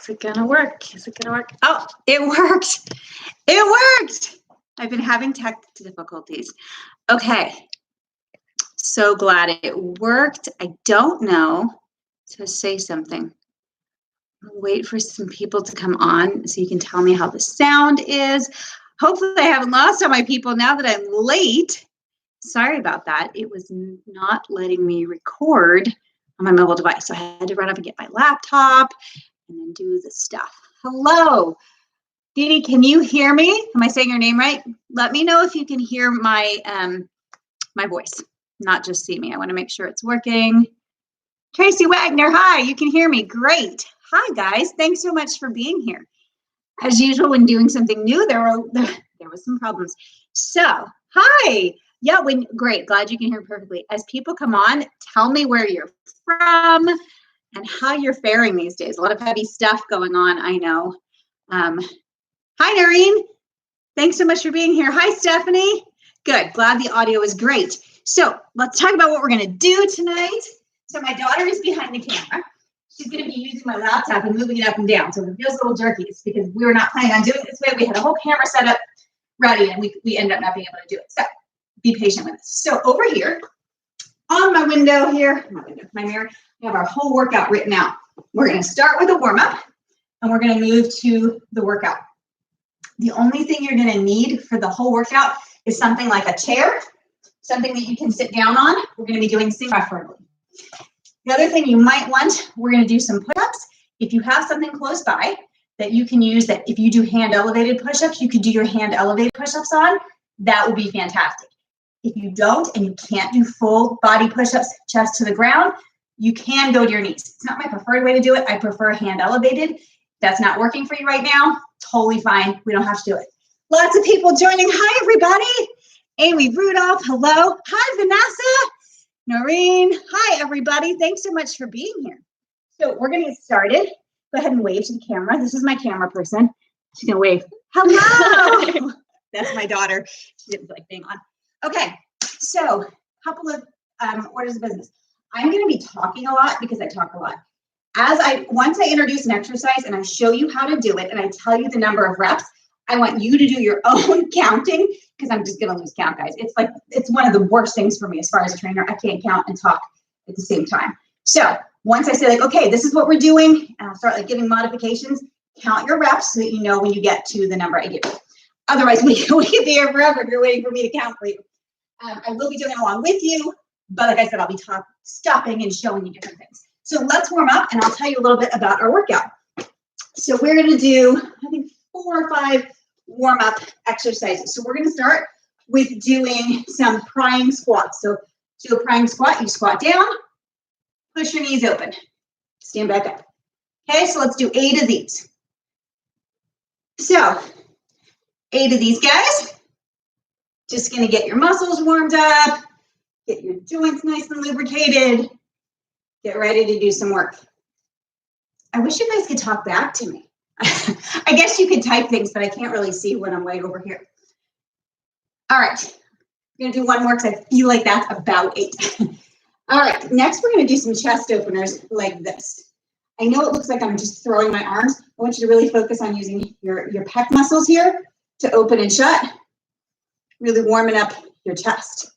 Is it gonna work? Is it gonna work? Oh, it worked. It worked. I've been having tech difficulties. Okay. So glad it worked. I don't know to say something. I'll wait for some people to come on so you can tell me how the sound is. Hopefully I haven't lost all my people now that I'm late. Sorry about that. It was not letting me record on my mobile device. So I had to run up and get my laptop and then do the stuff. Hello. Dee, can you hear me? Am I saying your name right? Let me know if you can hear my my voice, not just see me. I want to make sure it's working. Tracy Wagner, hi, you can hear me. Great. Hi, guys. Thanks so much for being here. As usual, when doing something new, there was some problems. So, hi. Yeah, great. Glad you can hear perfectly. As people come on, tell me where you're from and how you're faring these days. A lot of heavy stuff going on, I know. Hi, Noreen. Thanks so much for being here. Hi, Stephanie. Good. Glad the audio is great. So let's talk about what we're going to do tonight. So my daughter is behind the camera. She's going to be using my laptop and moving it up and down. So if it feels a little jerky, it's because we were not planning on doing it this way. We had a whole camera set up ready, and we ended up not being able to do it. So be patient with us. So over here, on my window here, my mirror, we have our whole workout written out. We're going to start with a warm-up, and we're going to move to the workout. The only thing you're going to need for the whole workout is something like a chair, something that you can sit down on. We're going to be doing single preferably. The other thing you might want, we're going to do some push-ups. If you have something close by that you can use, that if you do hand elevated push-ups, you could do your hand elevated push-ups on, that would be fantastic. If you don't and you can't do full body push-ups, chest to the ground, you can go to your knees. It's not my preferred way to do it. I prefer hand elevated. If that's not working for you right now, totally fine. We don't have to do it. Lots of people joining. Hi, everybody. Amy Rudolph, hello. Hi, Vanessa. Noreen, hi, everybody. Thanks so much for being here. So we're going to get started. Go ahead and wave to the camera. This is my camera person. She's going to wave. Hello. That's my daughter. She didn't feel like being on. Okay, so a couple of orders of business. I'm going to be talking a lot because I talk a lot. Once I introduce an exercise and I show you how to do it and I tell you the number of reps, I want you to do your own counting because I'm just going to lose count, guys. It's one of the worst things for me as far as a trainer. I can't count and talk at the same time. So once I say like, okay, this is what we're doing, and I'll start like giving modifications, count your reps so that you know when you get to the number I give you. Otherwise, we could be here forever if you're waiting for me to count for you. I will be doing it along with you, but like I said, I'll be stopping and showing you different things. So let's warm up and I'll tell you a little bit about our workout. So we're going to do, I think, 4 or 5 warm-up exercises. So we're going to start with doing some prying squats. So do a prying squat. You squat down, push your knees open, stand back up. Okay, so let's do 8 of these. So 8 of these guys. Just going to get your muscles warmed up, get your joints nice and lubricated, get ready to do some work. I wish you guys could talk back to me. I guess you could type things, but I can't really see when I'm way over here. All right, I'm gonna do one more because I feel like that's about 8. All right, next we're gonna do some chest openers like this. I know it looks like I'm just throwing my arms. I want you to really focus on using your pec muscles here to open and shut, really warming up your chest.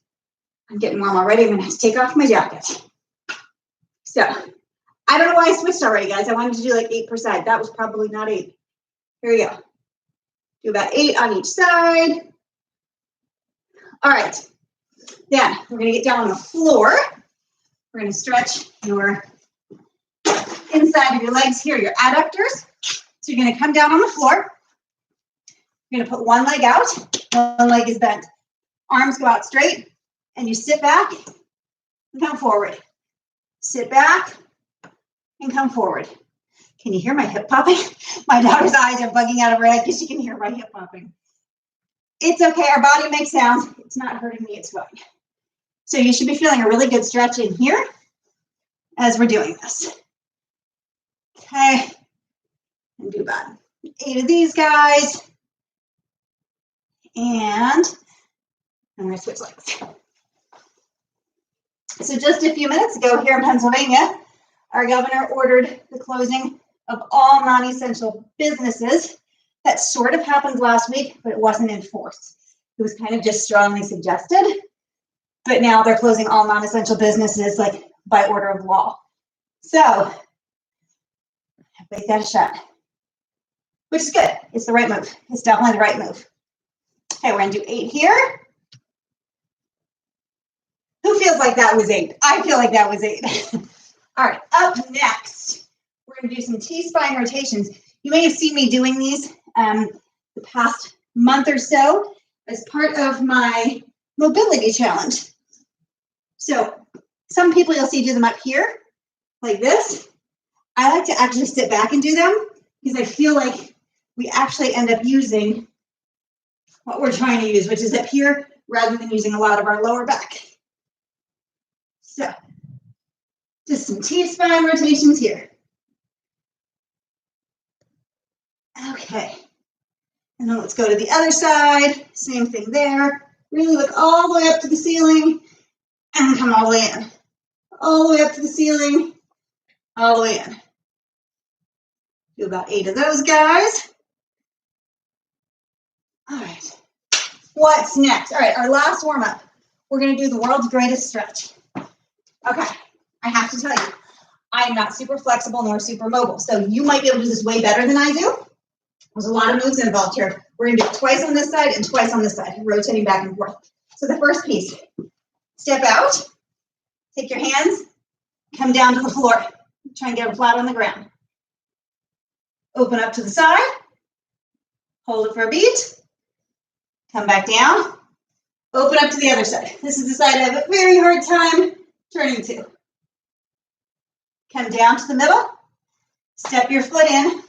I'm getting warm already. I'm gonna take off my jacket. So, I don't know why I switched already, guys. I wanted to do like 8 per side. That was probably not 8. Here we go. Do about 8 on each side. All right. Then we're going to get down on the floor. We're going to stretch your inside of your legs here, your adductors. So you're going to come down on the floor. You're going to put one leg out. One leg is bent. Arms go out straight. And you sit back and come forward. Sit back and come forward. Can you hear my hip popping? My daughter's eyes are bugging out of her head because she can hear my hip popping. It's okay, our body makes sounds. It's not hurting me, it's fine. So you should be feeling a really good stretch in here as we're doing this. Okay, and do about 8 of these guys. And I'm gonna switch legs. So just a few minutes ago here in Pennsylvania, our governor ordered the closing of all non-essential businesses. That sort of happened last week, but it wasn't enforced. It was kind of just strongly suggested. But now they're closing all non-essential businesses like by order of law. So make that a shot, which is good. It's the right move. It's definitely the right move. Okay, we're gonna do 8 here. Who feels like that was 8? I feel like that was 8. All right, up next, we're gonna do some T-spine rotations. You may have seen me doing these the past month or so as part of my mobility challenge. So some people you'll see do them up here, like this. I like to actually sit back and do them because I feel like we actually end up using what we're trying to use, which is up here, rather than using a lot of our lower back. So just some T-spine rotations here. Okay, and then let's go to the other side. Same thing there. Really look all the way up to the ceiling and then come all the way in. All the way up to the ceiling, all the way in. Do about 8 of those guys. All right, what's next? All right, our last warm-up. We're gonna do the world's greatest stretch. Okay, I have to tell you, I am not super flexible nor super mobile, so you might be able to do this way better than I do. There's a lot of moves involved here. We're gonna do it twice on this side and twice on this side, rotating back and forth. So the first piece, step out, take your hands, come down to the floor. Try and get them flat on the ground. Open up to the side, hold it for a beat, come back down, open up to the other side. This is the side I have a very hard time turning to. Come down to the middle, step your foot in,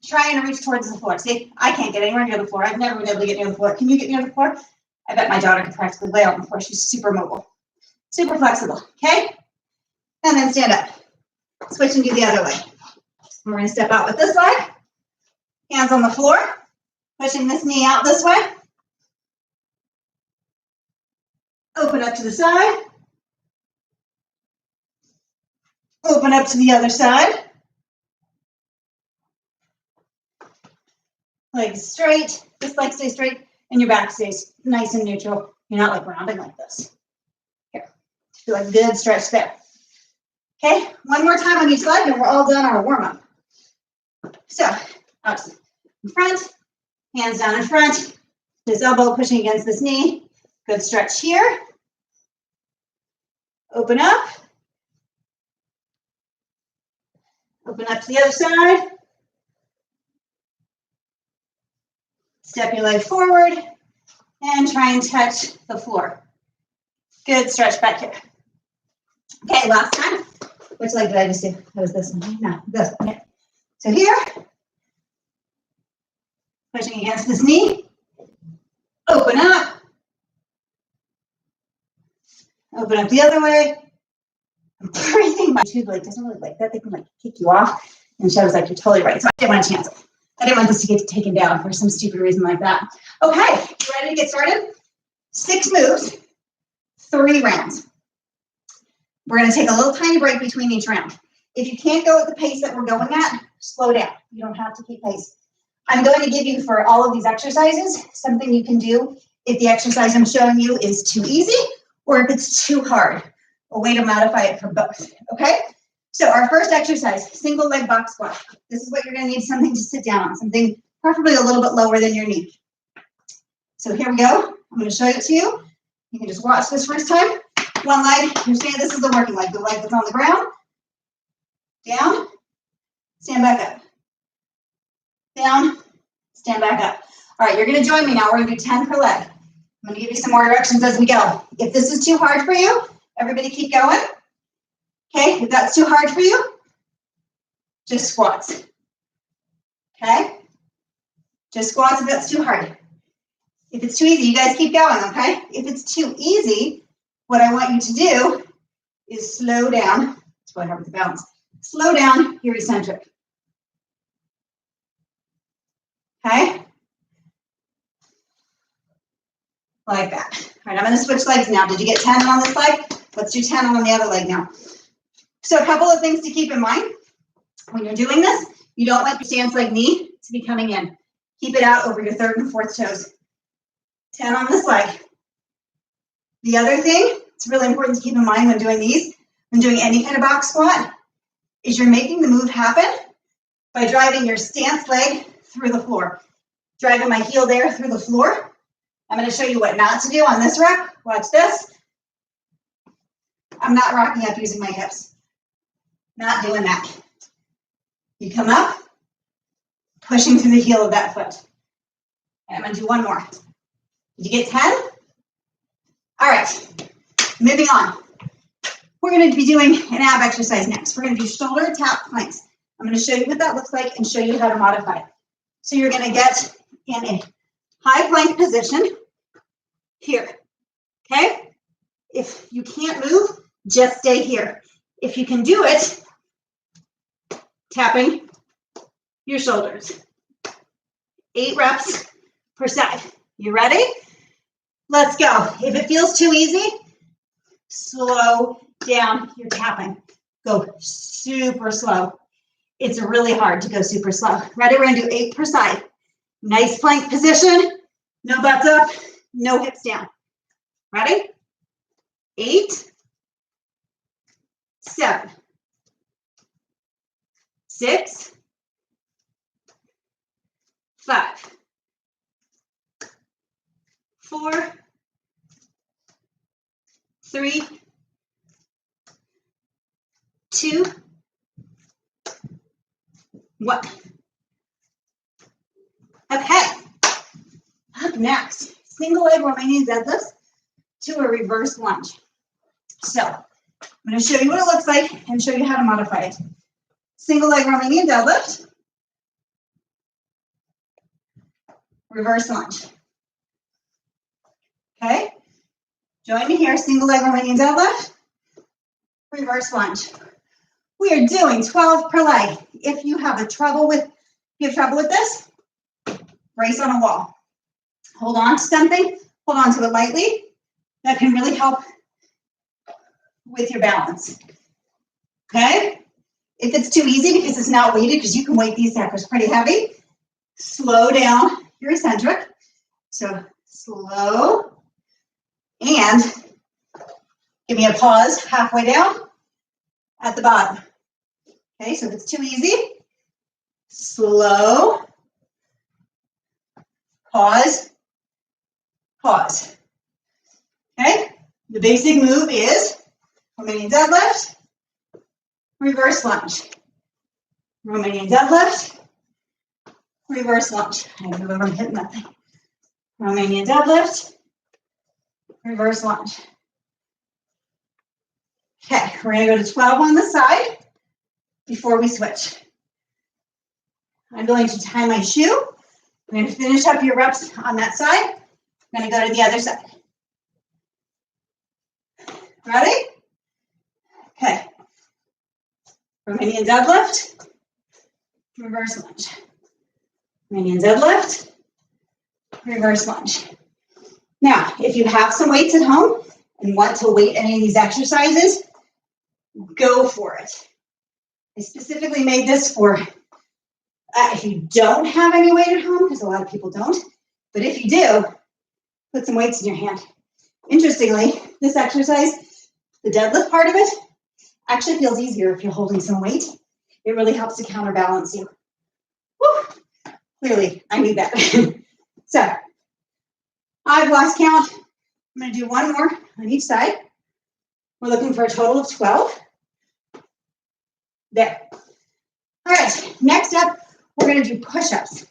try and reach towards the floor. See, I can't get anywhere near the floor. I've never been able to get near the floor. Can you get near the floor? I bet my daughter can practically lay out on the floor. She's super mobile, super flexible, okay? And then stand up. Switch and do the other way. We're going to step out with this leg, hands on the floor, pushing this knee out this way. Open up to the side. Open up to the other side. Legs straight, this leg stays straight, and your back stays nice and neutral. You're not like rounding like this. Here, feel like good stretch there. Okay, one more time on each leg, and we're all done our warm-up. So, up in front, hands down in front, this elbow pushing against this knee. Good stretch here. Open up. Open up to the other side. Step your leg forward and try and touch the floor. Good stretch back here. Okay, last time. Which leg did I just do? That was this one. No, this one. Okay. So here, pushing against this knee. Open up. Open up the other way. I'm breathing. My tube like doesn't really like that. They can like kick you off. And she was like, "You're totally right." So I didn't want to chance it. I didn't want this to get taken down for some stupid reason like that. Okay, you ready to get started? 6 moves, 3 rounds. We're going to take a little tiny break between each round. If you can't go at the pace that we're going at, slow down. You don't have to keep pace. I'm going to give you, for all of these exercises, something you can do if the exercise I'm showing you is too easy or if it's too hard. A way to modify it for both, okay? So our first exercise, single leg box squat. This is what you're going to need something to sit down on, something preferably a little bit lower than your knee. So here we go. I'm going to show it to you. You can just watch this first time. One leg, understand this is the working leg, the leg that's on the ground. Down, stand back up. Down, stand back up. All right, you're going to join me now. We're going to do 10 per leg. I'm going to give you some more directions as we go. If this is too hard for you, everybody keep going. Okay, if that's too hard for you, just squats. Okay? Just squats if that's too hard. If it's too easy, you guys keep going, okay? If it's too easy, what I want you to do is slow down. That's what I have with the balance. Slow down your eccentric. Okay? Like that. All right, I'm going to switch legs now. Did you get 10 on this leg? Let's do 10 on the other leg now. So a couple of things to keep in mind when you're doing this. You don't want your stance leg knee to be coming in. Keep it out over your third and fourth toes. 10 on this leg. The other thing, it's really important to keep in mind when doing these, when doing any kind of box squat, is you're making the move happen by driving your stance leg through the floor. Driving my heel there through the floor. I'm going to show you what not to do on this rep. Watch this. I'm not rocking up using my hips. Not doing that. You come up, pushing through the heel of that foot. And I'm going to do one more. Did you get 10? All right, moving on. We're going to be doing an ab exercise next. We're going to do shoulder tap planks. I'm going to show you what that looks like and show you how to modify it. So you're going to get in a high plank position here, okay? If you can't move, just stay here. If you can do it, tapping your shoulders. 8 reps per side. You ready? Let's go. If it feels too easy, slow down your tapping. Go super slow. It's really hard to go super slow. Ready? We're going to do 8 per side. Nice plank position. No butts up, no hips down. Ready? 8, 7, 6, 5, 4, 3, 2, 1. Okay. Up next, single leg Romanian deadlifts to a reverse lunge. So I'm going to show you what it looks like and show you how to modify it. Single leg Romanian deadlift, reverse lunge. Okay, join me here, single leg Romanian deadlift, reverse lunge. We are doing 12 per leg. If you have trouble with this, brace on a wall. Hold on to something, hold on to it lightly. That can really help with your balance. Okay? If it's too easy because it's not weighted, because you can weight these suckers pretty heavy, slow down your eccentric. So slow and give me a pause halfway down at the bottom. Okay, so if it's too easy, slow, pause, pause. Okay, the basic move is Romanian deadlift, reverse lunge. Romanian deadlift, reverse lunge. I don't remember hitting that thing. Romanian deadlift, reverse lunge. Okay, we're going to go to 12 on the side before we switch. I'm going to tie my shoe. I'm going to finish up your reps on that side. I'm going to go to the other side. Ready? Okay. Romanian deadlift, reverse lunge. Romanian deadlift, reverse lunge. Now, if you have some weights at home and want to weight any of these exercises, go for it. I specifically made this for if you don't have any weight at home, because a lot of people don't, but if you do, put some weights in your hand. Interestingly, this exercise, the deadlift part of it, actually feels easier if you're holding some weight. It really helps to counterbalance you. Woo! Clearly, I need that. So, I've lost count. I'm going to do one more on each side. We're looking for a total of 12. There. All right, next up, we're going to do push-ups.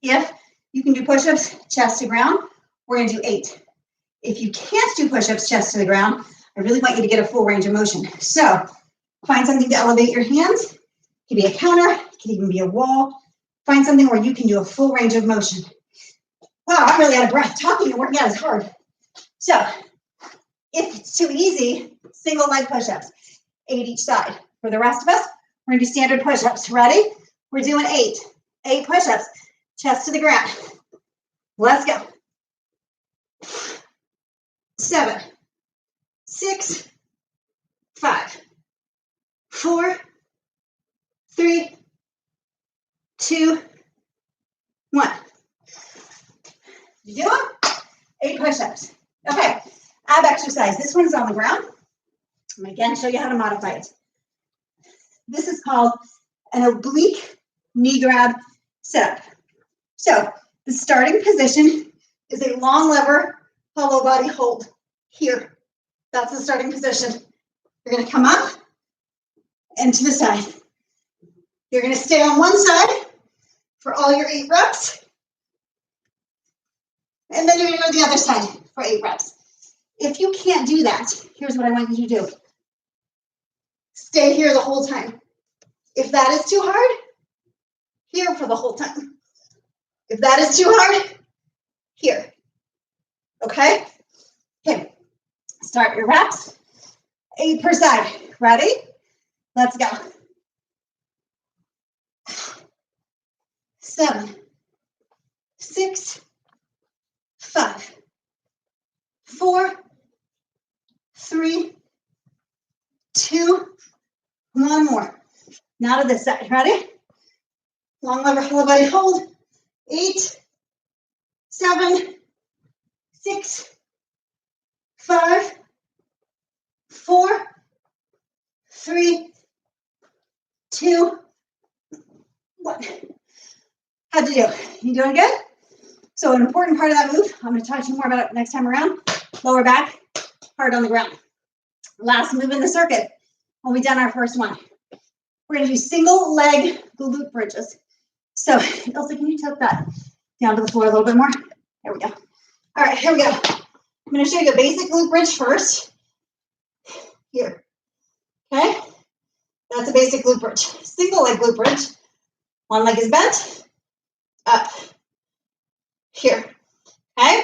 If you can do push-ups chest to ground, we're going to do 8. If you can't do push-ups chest to the ground, I really want you to get a full range of motion. So find something to elevate your hands. It can be a counter, it can even be a wall. Find something where you can do a full range of motion. Wow, I'm really out of breath. Talking and working out is hard. So if it's too easy, single leg push-ups, 8 each side. For the rest of us, we're gonna do standard push-ups. Ready? We're doing 8. 8 push-ups, chest to the ground. Let's go. 7, 6, 5, 4, 3, 2, 1. You do it? 8 push-ups. Okay, ab exercise. This one is on the ground. I'm going to again show you how to modify it. This is called an oblique knee grab setup. So the starting position is a long lever, hollow body hold here. That's the starting position. You're going to come up and to the side. You're going to stay on one side for all your 8 reps. And then you're going to go to the other side for 8 reps. If you can't do that, here's what I want you to do. Stay here the whole time. If that is too hard, here for the whole time. If that is too hard, here. Okay? Okay. Start your reps. 8 per side. Ready? Let's go. 7, 6, 5, 4, 3, 2, 1 more. Now to this side. Ready? Long lever, whole body hold. 8, 7, 6, 5, 4, 3, 2, 1. How'd you do? You doing good? So an important part of that move, I'm going to talk to you more about it next time around. Lower back, hard on the ground. Last move in the circuit when we done our first one. We're going to do single leg glute bridges. So Elsa, can you tilt that down to the floor a little bit more? There we go. All right, here we go. I'm going to show you a basic glute bridge first. Here. Okay? That's a basic glute bridge. Single leg glute bridge. One leg is bent. Up. Here. Okay?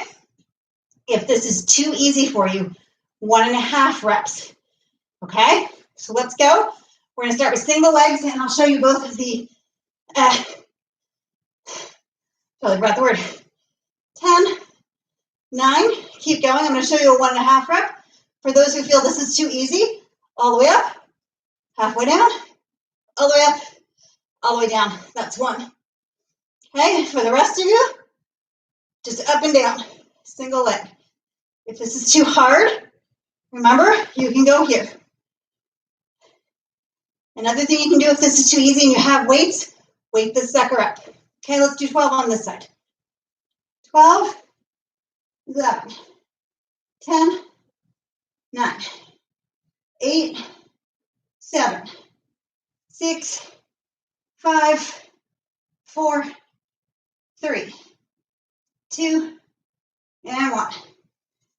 If this is too easy for you, 1.5 reps. Okay? So let's go. We're going to start with single legs, and I'll show you both of the, totally forgot the word. 10, 9, keep going. I'm going to show you a 1.5 rep. For those who feel this is too easy, all the way up, halfway down, all the way up, all the way down. That's 1. Okay, for the rest of you, just up and down, single leg. If this is too hard, remember, you can go here. Another thing you can do if this is too easy and you have weights, weight this sucker up. Okay, let's do 12 on this side. 12, 11, 10, 9, 8, 7, 6, 5, 4, 3, 2, and 1. All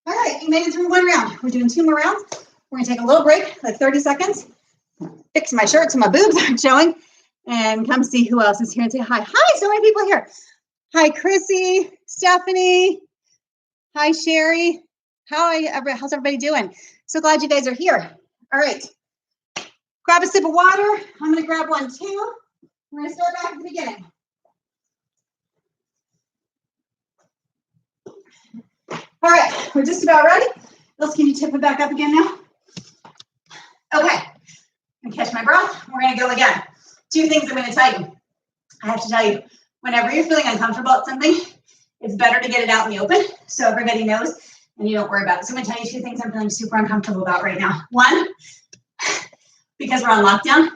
right, you made it through 1 round. We're doing 2 more rounds. We're gonna take a little break, like 30 seconds. Fix my shirt so my boobs aren't showing, and come see who else is here and say hi. Hi, so many people here. Hi, Chrissy, Stephanie. Hi, Sherry. How's everybody doing? So glad you guys are here. All right, grab a sip of water. I'm gonna grab one too. We're gonna start back at the beginning. All right, we're just about ready. Let's, can you tip it back up again now? Okay, I'm gonna catch my breath. We're gonna go again. 2 things I'm gonna tell you. I have to tell you, whenever you're feeling uncomfortable at something, it's better to get it out in the open so everybody knows and you don't worry about it. So I'm gonna tell you 2 things I'm feeling super uncomfortable about right now. 1, because we're on lockdown,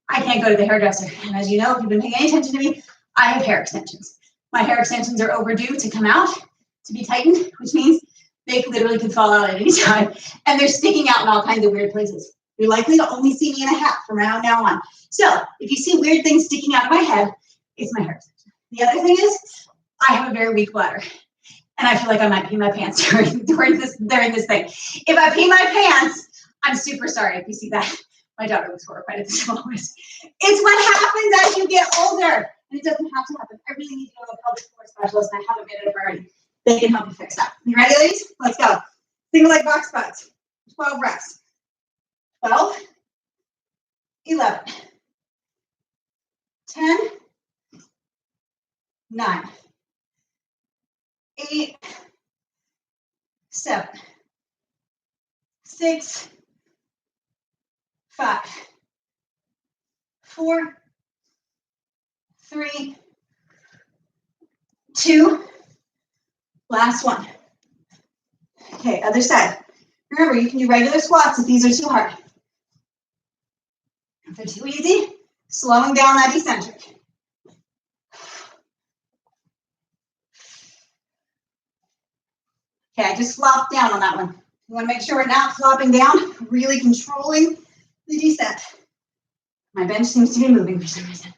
I can't go to the hairdresser. And as you know, if you've been paying any attention to me, I have hair extensions. My hair extensions are overdue to come out, to be tightened, which means they literally could fall out at any time. And they're sticking out in all kinds of weird places. You're likely to only see me in a hat from now on. So if you see weird things sticking out of my head, it's my hair extension. The other thing is, I have a very weak bladder. And I feel like I might pee my pants during this thing. If I pee my pants, I'm super sorry if you see that. My daughter was horrified at this moment. It's what happens as you get older. And it doesn't have to happen. I really need to go to a pelvic floor specialist, and I haven't made it a priority. They can help you fix that. You ready, ladies? Let's go. Single leg box squats. 12 reps. 12, 11, 10, 9, 8, 7, 6, 5, 4, 3, 2. Last one. Okay, other side. Remember, you can do regular squats if these are too hard. If they're too easy, slowing down that eccentric. Okay, I just flopped down on that one. You want to make sure we're not flopping down, really controlling the descent. My bench seems to be moving for some reason.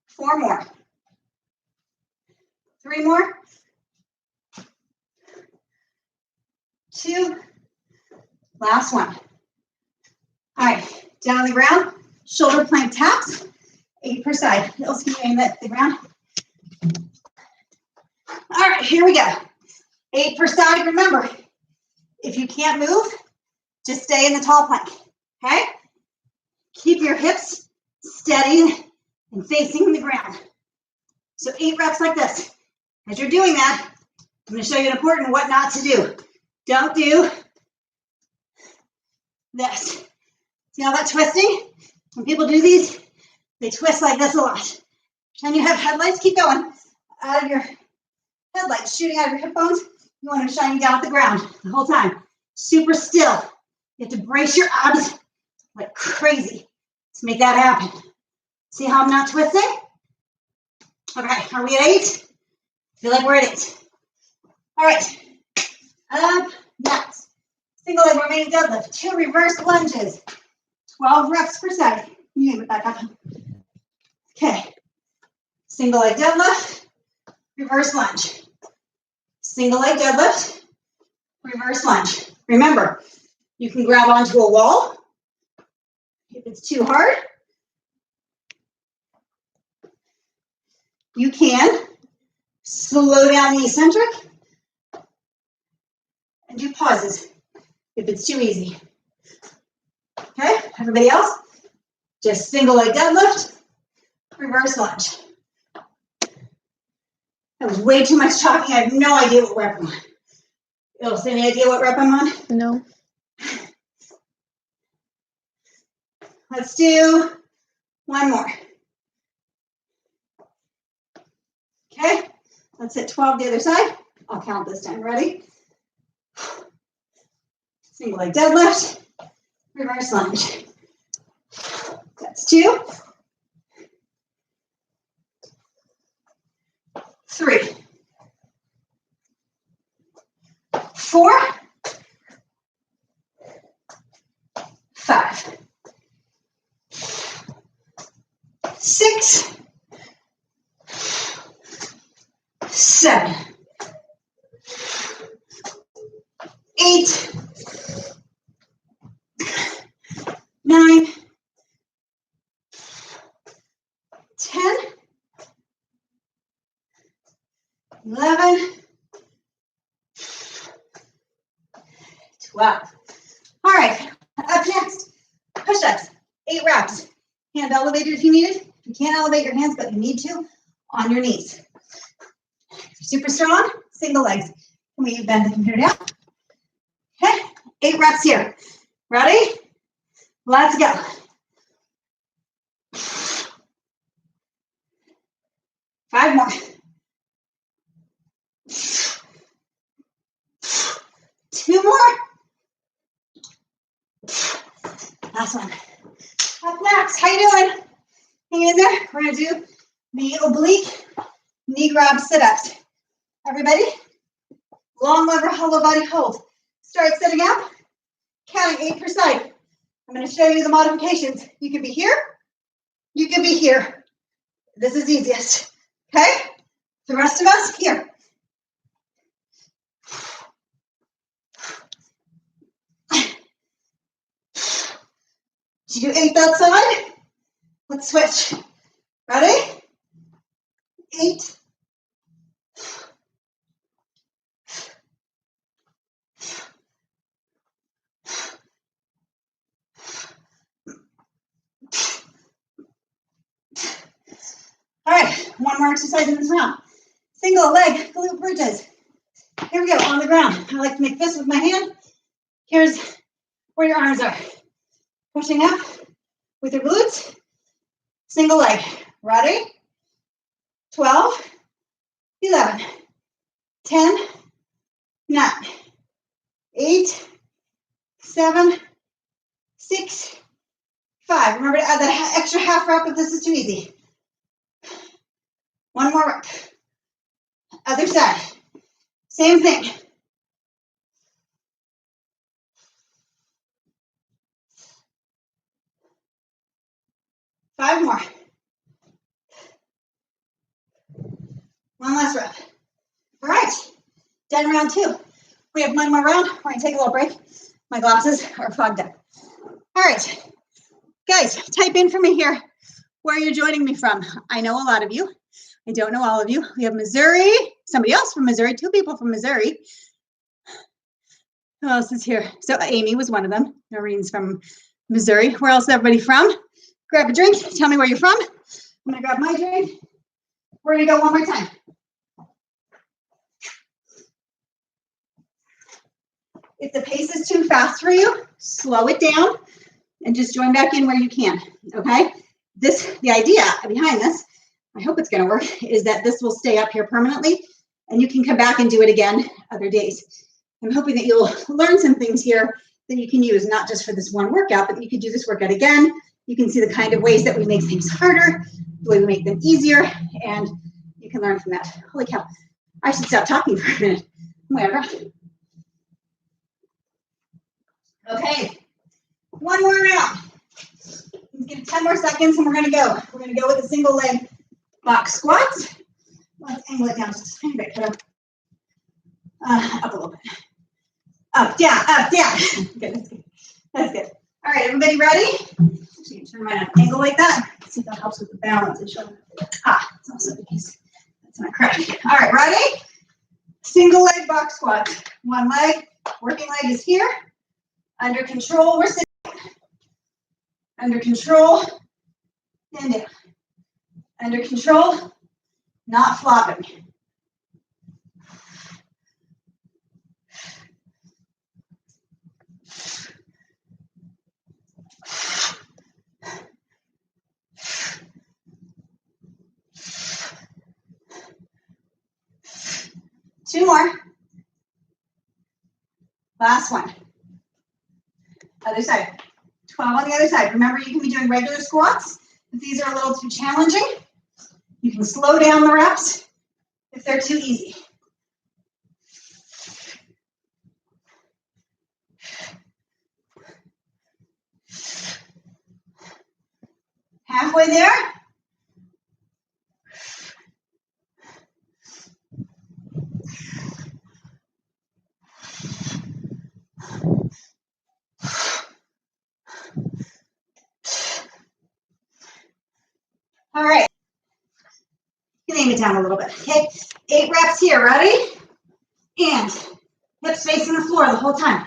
4 more. 3 more. 2. Last one. All right, down on the ground, shoulder plank taps, 8 per side. Heels can aim at the ground. All right, here we go. 8 per side. Remember, if you can't move, just stay in the tall plank, okay? Keep your hips steady and facing the ground. So 8 reps like this. As you're doing that, I'm going to show you an important what not to do. Don't do this. See all that twisting? When people do these, they twist like this a lot. Pretend you have headlights, keep going. Out of your headlights, shooting out of your hip bones, you want them shining down at the ground the whole time. Super still. You have to brace your abs like crazy to make that happen. See how I'm not twisting? Okay, are we at 8? Feel like we're at 8. All right, up next. Single leg remaining deadlift, 2 reverse lunges, 12 reps per side. You can get back up. Okay, single leg deadlift, reverse lunge. Single leg deadlift, reverse lunge. Remember, you can grab onto a wall if it's too hard. You can slow down the eccentric and do pauses if it's too easy. Okay, everybody else? Just single leg deadlift, reverse lunge. That was way too much talking. I have no idea what rep I'm on. Ilse, any idea what rep I'm on? No. Let's do 1 more. Okay, let's hit 12 the other side. I'll count this time. Ready? Single leg deadlift, reverse lunge. That's 2. 3. 4. 5. 6. 7. 8. 9. 10. 11. 12. All right, up next, push-ups, 8 reps. Hand elevated if you need it. If you can't elevate your hands, but you need to, on your knees. If you're super strong, single legs. Can we bend the computer down? Okay, 8 reps here. Ready? Let's go. Five more. 2 more. Last one. Up next, how you doing? Hang in there. We're gonna do the oblique knee grab sit-ups. Everybody, long lever, hollow body hold. Start sitting up, counting 8 per side. I'm gonna show you the modifications. You can be here, you can be here. This is easiest, okay? The rest of us, here. Did you do 8 that side? Let's switch. Ready? 8. All right, one more exercise in this round. Single leg glute bridges. Here we go, on the ground. I like to make this with my hand. Here's where your arms are. Pushing up with your glutes. Single leg. Ready? 12, 11, 10, 9, 8, 7, 6, 5. Remember to add that extra half rep if this is too easy. One more rep. Other side. Same thing. 5 more. One last rep. All right, done round 2. We have one more round. We're gonna take a little break. My glasses are fogged up. All right, guys, type in for me here where you're joining me from. I know a lot of you. I don't know all of you. We have Missouri, somebody else from Missouri, 2 people from Missouri. Who else is here? So Amy was one of them. Noreen's from Missouri. Where else is everybody from? Grab a drink. Tell me where you're from. I'm gonna grab my drink. We're gonna go one more time. If the pace is too fast for you, slow it down and just join back in where you can, okay? The idea behind this, I hope it's gonna work, is that this will stay up here permanently and you can come back and do it again other days. I'm hoping that you'll learn some things here that you can use, not just for this one workout, but you can do this workout again. You can see the kind of ways that we make things harder, the way we make them easier, and you can learn from that. Holy cow, I should stop talking for a minute. Oh my God. Okay, one more round. Let's give it 10 more seconds and we're gonna go. We're gonna go with a single leg box squats. Let's angle it down just a tiny bit. Up a little bit. Up, down, up, down. Good, that's good. That's good. All right, everybody ready? Actually, turn mine on an angle like that. Let's see if that helps with the balance. It's also the case. That's not correct. All right, ready? Single leg box squats. One leg, working leg is here. Under control, we're sitting. Under control, and down. Under control, not flopping. Two more. Last one. Other side. 12 on the other side. Remember, you can be doing regular squats. If these are a little too challenging, you can slow down the reps if they're too easy. Halfway there. All right. You can aim it down a little bit. Okay, 8 reps here. Ready? And hips facing the floor the whole time.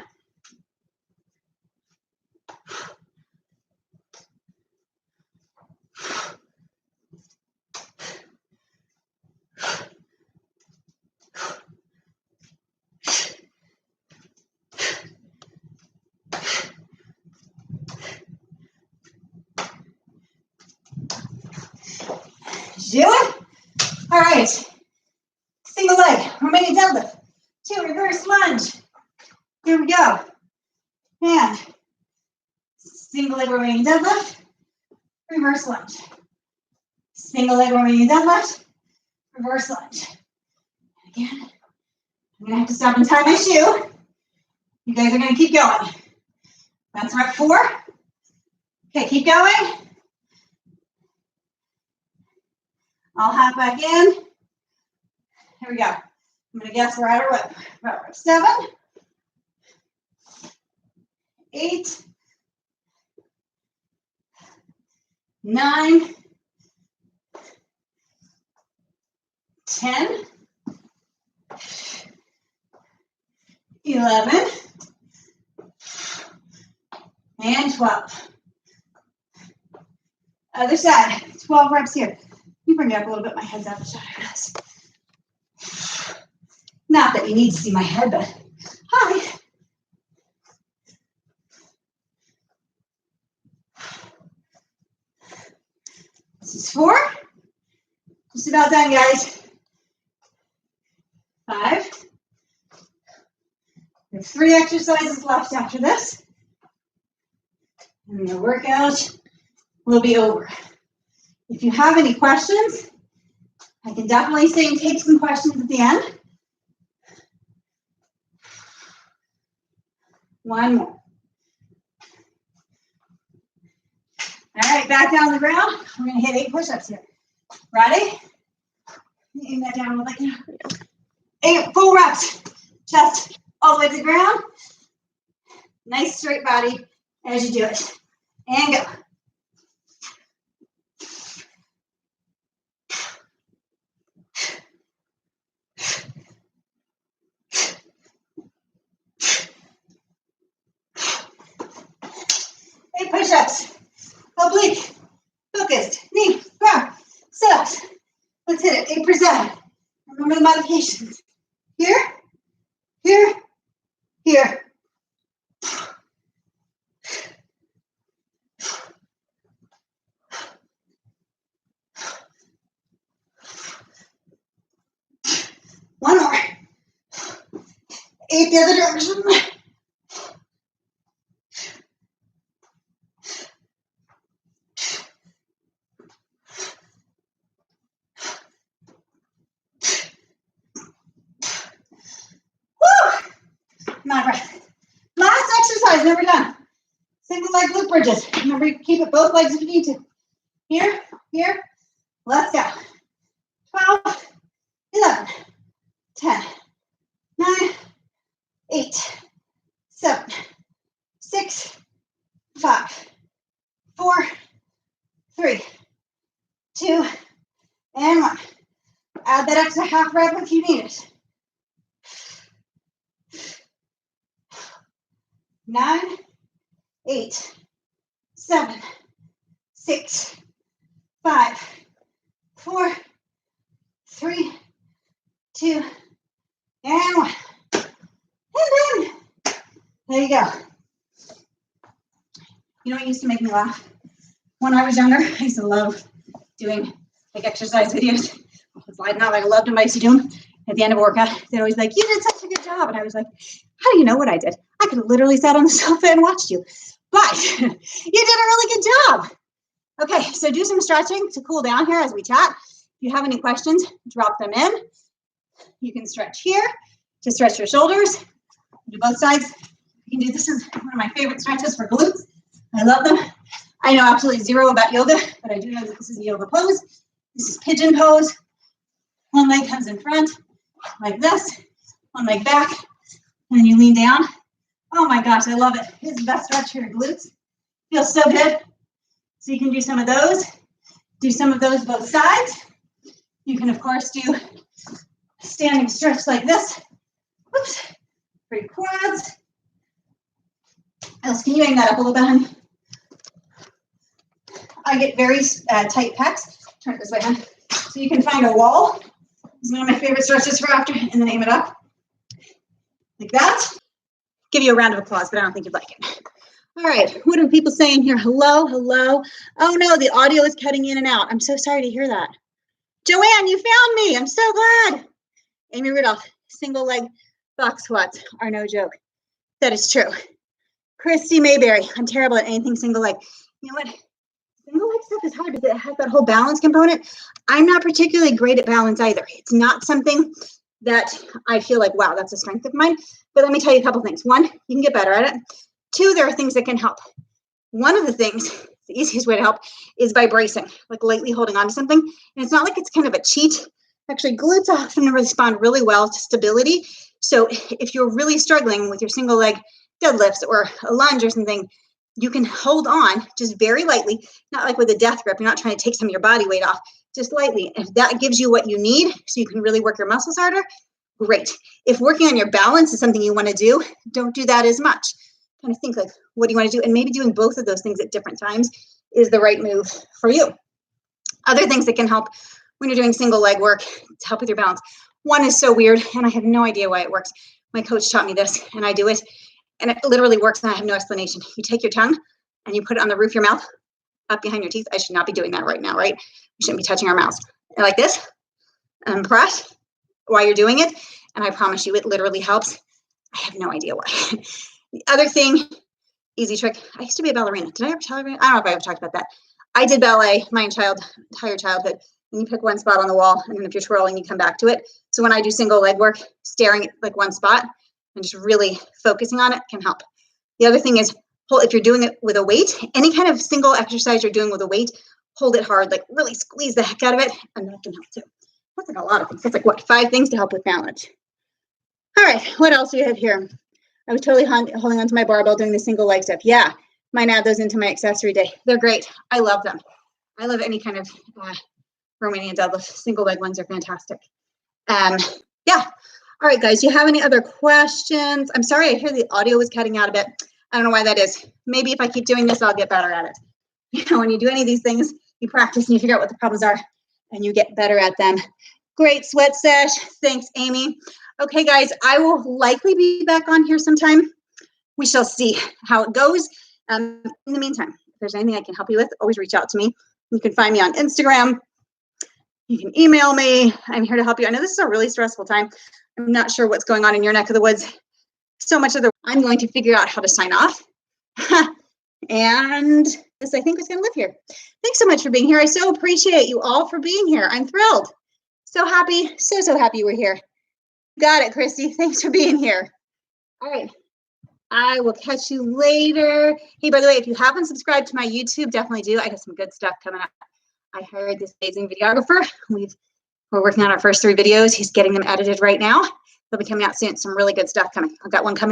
Do it? All right. Single leg, Romanian deadlift. 2, reverse lunge. Here we go. And single leg Romanian deadlift, reverse lunge. Single leg Romanian deadlift, reverse lunge. Again, I'm gonna have to stop and tie my shoe. You guys are gonna keep going. That's rep 4. Okay, keep going. I'll hop back in. Here we go. I'm gonna guess we're at our rep 7, 8, 9, 10, 11, and 12. Other side, 12 reps here. You bring it up a little bit, my head's out of the shot, I guess. Not that you need to see my head, but hi. This is 4. Just about done, guys. 5. There's 3 exercises left after this. And the workout will be over. If you have any questions, I can definitely say and take some questions at the end. 1 more. All right, back down on the ground. We're going to hit 8 push-ups here. Ready? Aim that down like 8 full reps. Chest all the way to the ground. Nice straight body as you do it. And go. Push-ups, oblique, focused, knee, ground, sit-ups. Let's hit it, 8%. Remember the modifications. Here, here, here. One more. 8 the other direction. My breath. Last exercise, never done. Single leg glute bridges. Remember, you can keep it both legs if you need to. Here, here. Let's go. 12, 11, 10, 9, 8, 7, 6, 5, 4, 3, 2, and 1. Add that extra half rep if you need it. 9, 8, 7, 6, 5, 4, 3, 2, and 1. And then, there you go. You know what used to make me laugh? When I was younger, I used to love doing like exercise videos. Not like I loved them, I used to do them at the end of a workout. They're always like, you did such a good job. And I was like, how do you know what I did? I could have literally sat on the sofa and watched you. But you did a really good job. Okay, so do some stretching to cool down here as we chat. If you have any questions, drop them in. You can stretch here to stretch your shoulders. Do both sides. You can do this is one of my favorite stretches for glutes. I love them. I know absolutely zero about yoga, but I do know that this is a yoga pose. This is pigeon pose. One leg comes in front, like this. One leg back, and then you lean down. Oh my gosh, I love it. It's the best stretch for your glutes. Feels so good. So you can do some of those. Do some of those both sides. You can, of course, do standing stretch like this. Whoops. For your quads. Else, can you hang that up a little bit, honey? I get very tight pecs. Turn it this way, honey. So you can find a wall. It's one of my favorite stretches for after, and then aim it up. Like that. Give you a round of applause, but I don't think you'd like it. All right, what are people saying here? Hello, hello. Oh no, the audio is cutting in and out. I'm so sorry to hear that. Joanne, you found me. I'm so glad. Amy Rudolph, single leg box squats are no joke. That is true. Christy Mayberry, I'm terrible at anything single leg. You know what? Single leg stuff is hard because it has that whole balance component. I'm not particularly great at balance either. It's not something that I feel like, wow, that's a strength of mine. But let me tell you a couple things. One, you can get better at it. Two, there are things that can help. One of the things, the easiest way to help is by bracing, like lightly holding on to something. And it's not like it's kind of a cheat. Actually, glutes often respond really well to stability. So if you're really struggling with your single leg deadlifts or a lunge or something, you can hold on just very lightly, not like with a death grip. You're not trying to take some of your body weight off, just lightly. If that gives you what you need so you can really work your muscles harder, great. If working on your balance is something you want to do, don't do that as much. Kind of think like, what do you want to do? And maybe doing both of those things at different times is the right move for you. Other things that can help when you're doing single leg work to help with your balance. One is so weird, and I have no idea why it works. My coach taught me this, and I do it, and it literally works, and I have no explanation. You take your tongue, and you put it on the roof of your mouth, up behind your teeth. I should not be doing that right now, right? We shouldn't be touching our mouths. like this, and press while you're doing it. And I promise you, it literally helps. I have no idea why. The other thing, easy trick. I used to be a ballerina. Did I ever tell you? I don't know if I ever talked about that. I did ballet my entire childhood. And you pick one spot on the wall, and then if you're twirling, you come back to it. So when I do single leg work, staring at like one spot and just really focusing on it can help. The other thing is, if you're doing it with a weight, any kind of single exercise you're doing with a weight, hold it hard, like really squeeze the heck out of it, and that can help too. That's like a lot of things. That's like what, 5 things to help with balance. All right, what else do we have here? I was totally holding onto my barbell doing the single leg stuff. Yeah, might add those into my accessory day. They're great. I love them. I love any kind of Romanian deadlift. Single leg ones are fantastic. Yeah. All right, guys, do you have any other questions? I'm sorry, I hear the audio was cutting out a bit. I don't know why that is. Maybe if I keep doing this, I'll get better at it. You know, when you do any of these things, you practice and you figure out what the problems are and you get better at them. Great sweat sesh. Thanks, Amy. Okay, guys, I will likely be back on here sometime. We shall see how it goes. In the meantime, if there's anything I can help you with, always reach out to me. You can find me on Instagram. You can email me. I'm here to help you. I know this is a really stressful time. I'm not sure what's going on in your neck of the woods. So much of the I'm going to figure out how to sign off. And this, I think, is going to live here. Thanks so much for being here. I so appreciate you all for being here. I'm thrilled. So happy, so happy we're here. Got it, Christy. Thanks for being here. All right. I will catch you later. Hey, by the way, if you haven't subscribed to my YouTube, definitely do. I got some good stuff coming up. I hired this amazing videographer. We're working on our first 3 videos. He's getting them edited right now. They'll be coming out soon. Some really good stuff coming. I've got one coming